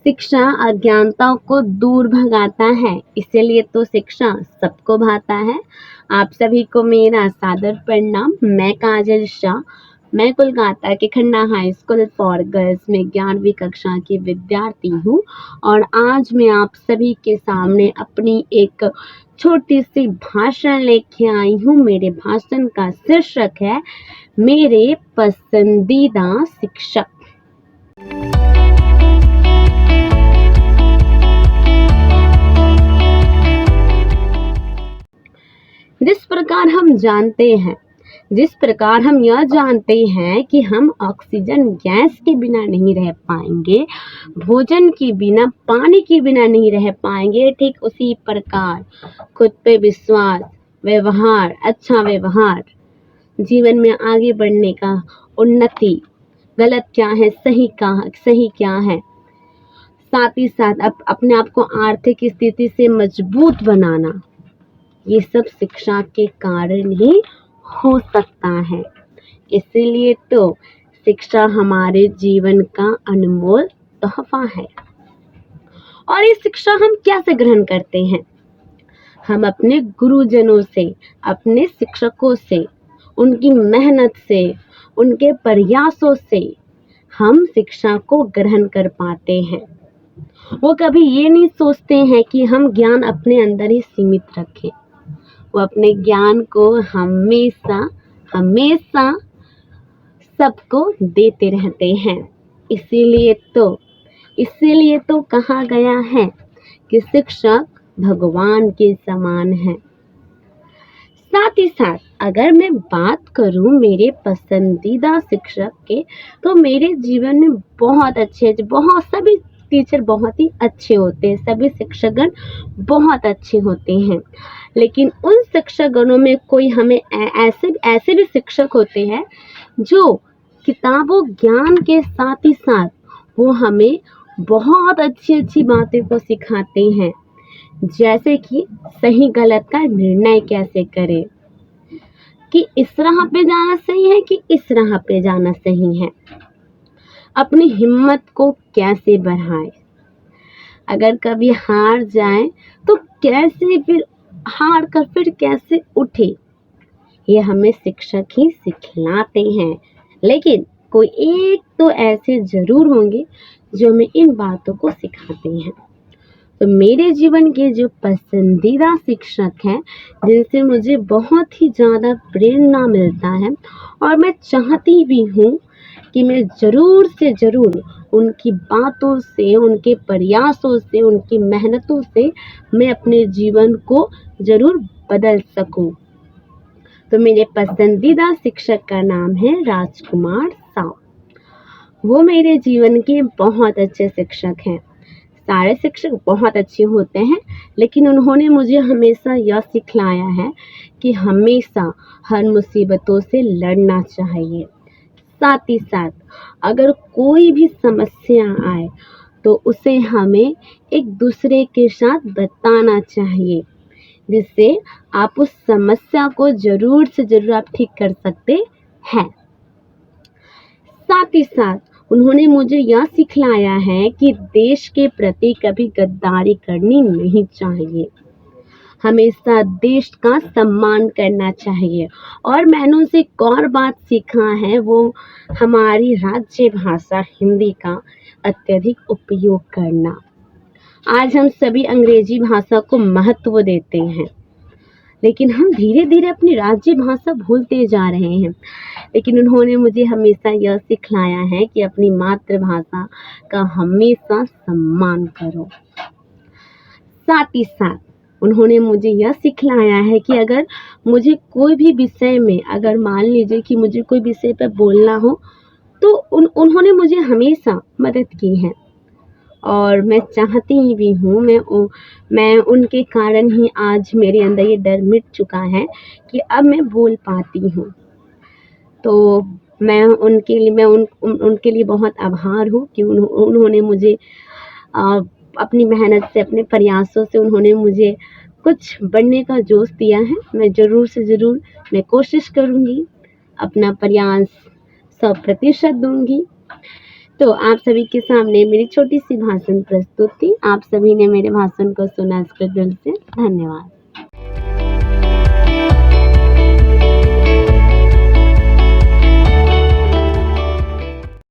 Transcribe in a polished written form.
शिक्षा अज्ञानता को दूर भगाता है, इसीलिए तो शिक्षा सबको भाता है। आप सभी को मेरा सादर प्रणाम। मैं काजल शाह, मैं कोलकाता के Khanna high school for girls में 11वीं कक्षा की विद्यार्थी हूँ और आज मैं आप सभी के सामने अपनी एक छोटी सी भाषण लेके आई हूँ। मेरे भाषण का शीर्षक है मेरे पसंदीदा शिक्षक। जिस प्रकार हम यह जानते हैं कि हम ऑक्सीजन गैस के बिना नहीं रह पाएंगे, भोजन के बिना, पानी के बिना नहीं रह पाएंगे, ठीक उसी प्रकार खुद पे विश्वास, अच्छा व्यवहार, जीवन में आगे बढ़ने का, उन्नति, गलत क्या है, सही क्या है, साथ ही साथ अपने आप को आर्थिक स्थिति से मजबूत बनाना, ये सब शिक्षा के कारण ही हो सकता है। इसीलिए तो शिक्षा हमारे जीवन का अनमोल तोहफा है। और ये शिक्षा हम कैसे ग्रहण करते हैं? हम अपने गुरुजनों से, अपने शिक्षकों से, उनकी मेहनत से, उनके प्रयासों से हम शिक्षा को ग्रहण कर पाते हैं। वो कभी ये नहीं सोचते हैं कि हम ज्ञान अपने अंदर ही सीमित रखें। वो अपने ज्ञान को हमेशा सबको देते रहते हैं। इसीलिए तो कहा गया है कि शिक्षक भगवान के समान है। साथ ही साथ अगर मैं बात करूं मेरे पसंदीदा शिक्षक के, तो मेरे जीवन में सभी टीचर बहुत ही अच्छे होते हैं, सभी शिक्षकगण बहुत अच्छे होते हैं। लेकिन उन शिक्षकगणों में कोई हमें ऐसे भी शिक्षक होते हैं जो किताबों ज्ञान के साथ ही साथ वो हमें बहुत अच्छी बातें को सिखाते हैं, जैसे कि सही गलत का निर्णय कैसे करें, कि इस राह पे जाना सही है कि इस राह पे जाना सही है, अपनी हिम्मत को कैसे बढ़ाए, अगर कभी हार जाए तो फिर कैसे उठे, ये हमें शिक्षक ही सिखलाते हैं। लेकिन कोई एक तो ऐसे जरूर होंगे जो हमें इन बातों को सिखाते हैं। तो मेरे जीवन के जो पसंदीदा शिक्षक हैं, जिनसे मुझे बहुत ही ज़्यादा प्रेरणा मिलता है और मैं चाहती भी हूँ कि मैं ज़रूर से ज़रूर उनकी बातों से, उनके प्रयासों से, उनकी मेहनतों से मैं अपने जीवन को ज़रूर बदल सकूं। तो मेरे पसंदीदा शिक्षक का नाम है राजकुमार साव। वो मेरे जीवन के बहुत अच्छे शिक्षक हैं। सारे शिक्षक बहुत अच्छे होते हैं, लेकिन उन्होंने मुझे हमेशा यह सिखलाया है कि हमेशा हर मुसीबतों से लड़ना चाहिए। साथ ही साथ अगर कोई भी समस्या आए तो उसे हमें एक दूसरे के साथ बताना चाहिए, जिससे आप उस समस्या को जरूर से जरूर आप ठीक कर सकते हैं। साथ ही साथ उन्होंने मुझे यह सिखलाया है कि देश के प्रति कभी गद्दारी करनी नहीं चाहिए, हमेशा देश का सम्मान करना चाहिए। और मैंने उनसे एक और बात सीखा है, वो हमारी राज्य भाषा हिंदी का अत्यधिक उपयोग करना। आज हम सभी अंग्रेजी भाषा को महत्व देते हैं, लेकिन हम धीरे धीरे अपनी राज्य भाषा भूलते जा रहे हैं। लेकिन उन्होंने मुझे हमेशा यह सिखलाया है कि अपनी मातृभाषा का हमेशा सम्मान करो। साथ ही साथ उन्होंने मुझे यह सिखलाया है कि अगर मुझे कोई भी विषय में, अगर मान लीजिए कि मुझे कोई विषय पर बोलना हो, तो उन्होंने मुझे हमेशा मदद की है। और मैं चाहती भी हूँ, मैं उनके कारण ही आज मेरे अंदर ये डर मिट चुका है कि अब मैं बोल पाती हूँ। तो मैं उनके लिए बहुत आभार हूँ कि उन्होंने मुझे अपनी मेहनत से, अपने प्रयासों से उन्होंने मुझे कुछ बढ़ने का जोश दिया है। मैं ज़रूर से ज़रूर मैं कोशिश करूँगी, अपना प्रयास 100% दूँगी। तो आप सभी के सामने मेरी छोटी सी भाषण प्रस्तुत थी। आप सभी ने मेरे भाषण को सुना इसके दिल से धन्यवाद।